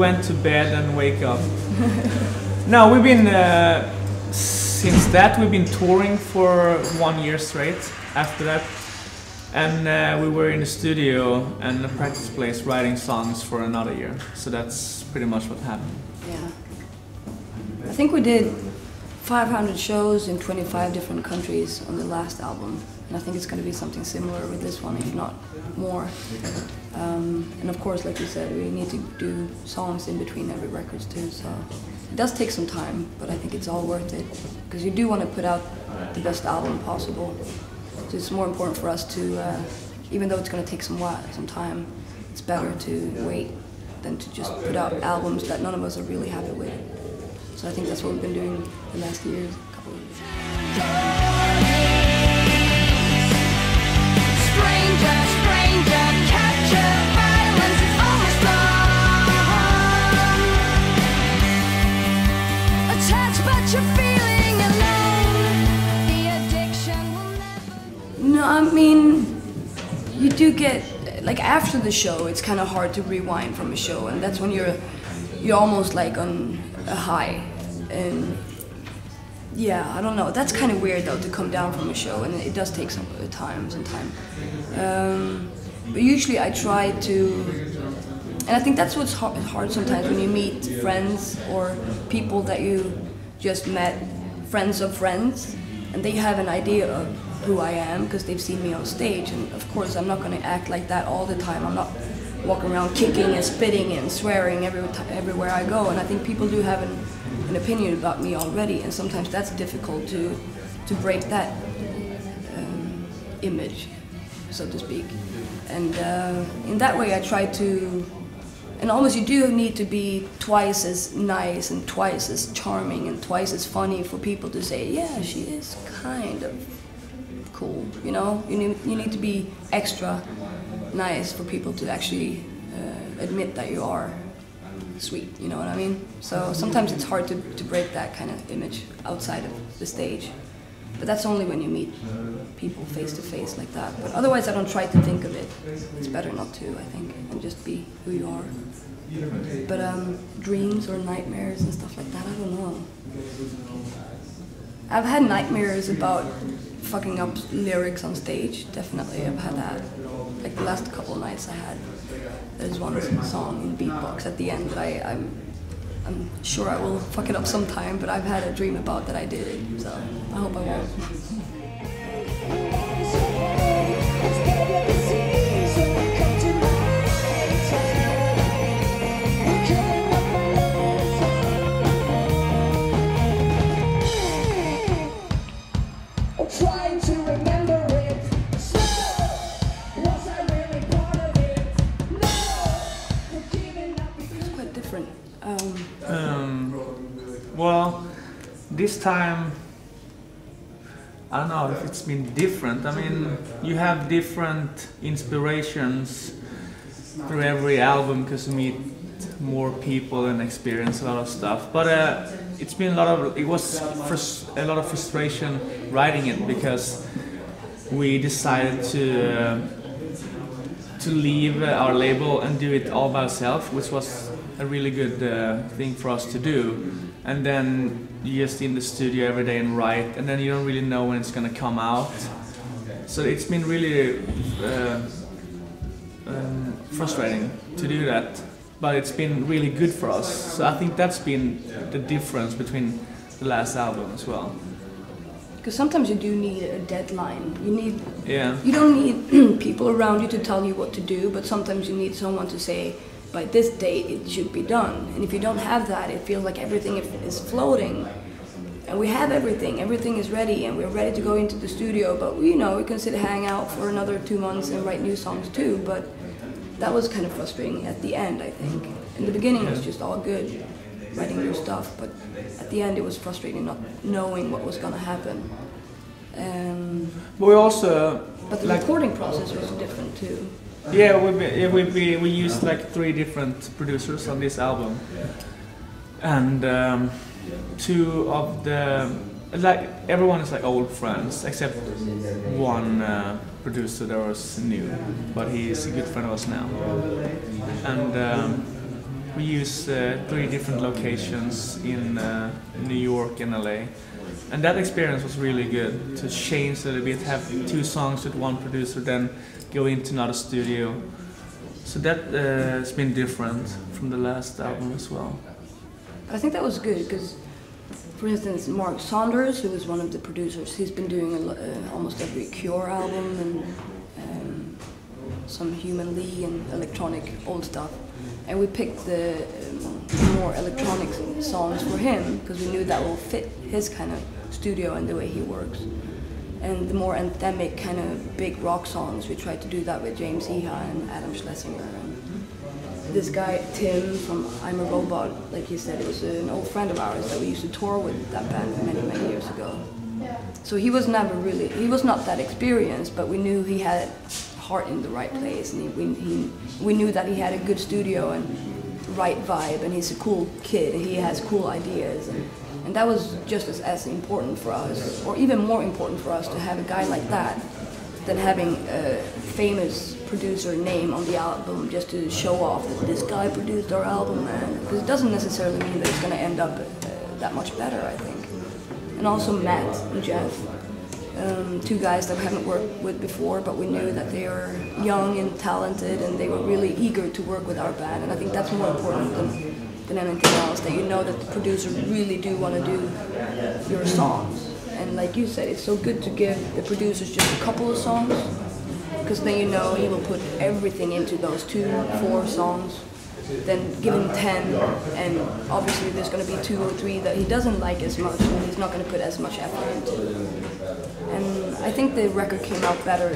went to bed and wake up. No, we've been since that we've been touring for 1 year straight. After that, and we were in the studio and a practice place writing songs for another year. So that's pretty much what happened. Yeah, I think we did 500 shows in 25 different countries on the last album, and I think it's going to be something similar with this one, if not more. And of course, like you said, we need to do songs in between every records too, so it does take some time, but I think it's all worth it, because you do want to put out the best album possible. So it's more important for us to, even though it's going to take some time, it's better to wait than to just put out albums that none of us are really happy with. So I think that's what we've been doing the last years, couple of years. Stranger, stranger, capture, violence is almost gone. Attached but you're feeling alone. The addiction will never... No, I mean, you do get, like after the show, it's kind of hard to rewind from a show, and that's when you're almost like on a high. And yeah, I don't know, that's kind of weird though to come down from a show, and it does take some time. But usually I try to, and I think that's what's hard sometimes when you meet friends or people that you just met, friends of friends, and they have an idea of who I am because they've seen me on stage, and of course I'm not going to act like that all the time. I'm not walking around kicking and spitting and swearing everywhere I go, and I think people do have an opinion about me already, and sometimes that's difficult to break that image, so to speak. And in that way I try to, and almost you do need to be twice as nice and twice as charming and twice as funny for people to say, yeah, she is kind of cool, you know? You need to be extra nice for people to actually admit that you are sweet, you know what I mean? So sometimes it's hard to break that kind of image outside of the stage. But that's only when you meet people face to face like that. But otherwise I don't try to think of it. It's better not to, I think, and just be who you are. But dreams or nightmares and stuff like that, I don't know. I've had nightmares about fucking up lyrics on stage, definitely. I've had that. Like the last couple of nights I had. There's one song in beatbox at the end that I'm sure I will fuck it up sometime, but I've had a dream about that I did it, so I hope I won't. Well, this time, I don't know if it's been different. I mean, you have different inspirations through every album because you meet more people and experience a lot of stuff. But it's been it was a lot of frustration writing it because we decided to leave our label and do it all by ourselves, which was a really good thing for us to do. And then you're just in the studio every day and write, and then you don't really know when it's gonna come out. So it's been really frustrating to do that, but it's been really good for us. So I think that's been the difference between the last album as well. Because sometimes you do need a deadline. Yeah. You don't need people around you to tell you what to do, but sometimes you need someone to say, by this date it should be done. And if you don't have that, it feels like everything is floating. And we have everything is ready, and we're ready to go into the studio, but we can sit and hang out for another 2 months and write new songs too. But that was kind of frustrating at the end, I think. In the beginning it was just all good, writing new stuff, but at the end it was frustrating not knowing what was gonna happen. But we also... But the recording process was different too. Yeah, we used like 3 different producers on this album, and 2 of the everyone is like old friends except one producer that was new, but he is a good friend of us now. And we use 3 different locations in New York and LA. And that experience was really good, to change a little bit, have 2 songs with one producer, then go into another studio. So that has been different from the last album as well. I think that was good because, for instance, Mark Saunders, who was one of the producers, he's been doing almost every Cure album and some Human League and electronic old stuff. And we picked the more electronic songs for him because we knew that will fit his kind of studio and the way he works. And the more anthemic kind of big rock songs, we tried to do that with James Iha and Adam Schlesinger. And this guy, Tim from I'm a Robot, like he said, it was an old friend of ours that we used to tour with that band many years ago. So he was not that experienced, but we knew he had heart in the right place, and we knew that he had a good studio and right vibe, and he's a cool kid, he has cool ideas, and that was just as important for us, or even more important for us, to have a guy like that than having a famous producer name on the album just to show off that this guy produced our album, man. Because it doesn't necessarily mean that it's going to end up that much better, I think. And also Matt and Jeff, 2 guys that we haven't worked with before, but we knew that they are young and talented, and they were really eager to work with our band. And I think that's more important than anything else, that you know that the producers really do want to do your songs. And like you said, it's so good to give the producers just a couple of songs, because then you know he will put everything into those 2-4 songs. Then give him 10, and obviously there's going to be 2 or 3 that he doesn't like as much, and he's not going to put as much effort into. And I think the record came out better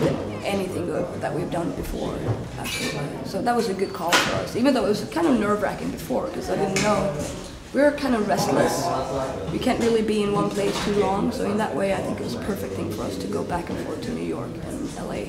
than anything that we've done before, actually. So that was a good call for us, even though it was kind of nerve-wracking before, because I didn't know. We were kind of restless. We can't really be in one place too long, so in that way I think it was a perfect thing for us to go back and forth to New York and LA.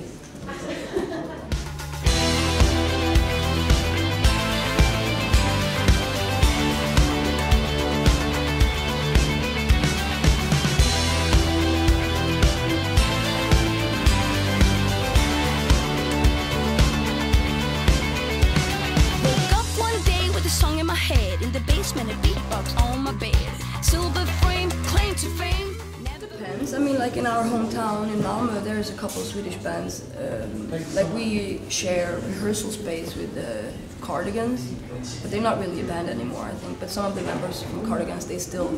In the basement, a beatbox on my bed. Silver frame, claim to fame. Depends. I mean, like in our hometown in Malmö, there's a couple of Swedish bands. Like we share rehearsal space with the Cardigans, but they're not really a band anymore, I think. But some of the members from Cardigans, they still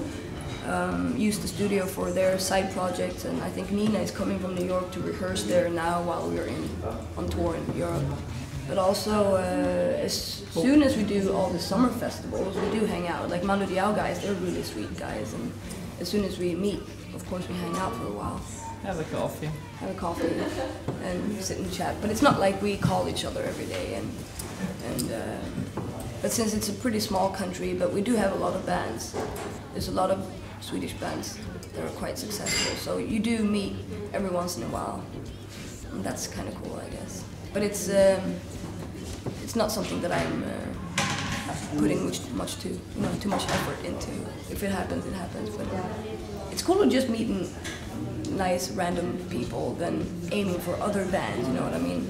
use the studio for their side projects, and I think Nina is coming from New York to rehearse there now while we're on tour in Europe. But also, as soon as we do all the summer festivals, we do hang out. Like Mando Diao guys, they're really sweet guys, and as soon as we meet, of course we hang out for a while. Have a coffee. Have a coffee and sit and chat. But it's not like we call each other every day. But since it's a pretty small country, but we do have a lot of bands. There's a lot of Swedish bands that are quite successful. So you do meet every once in a while, and that's kind of cool, I guess. But it's not something that I'm putting too much effort into. If it happens, it happens. But it's cooler just meeting nice random people than aiming for other bands. You know what I mean?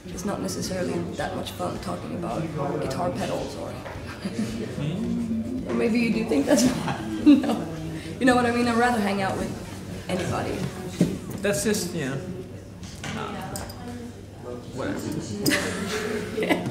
It's not necessarily that much fun talking about guitar pedals or. Or maybe you do think that's fun. No, you know what I mean. I'd rather hang out with anybody. That's just whatever. Yeah.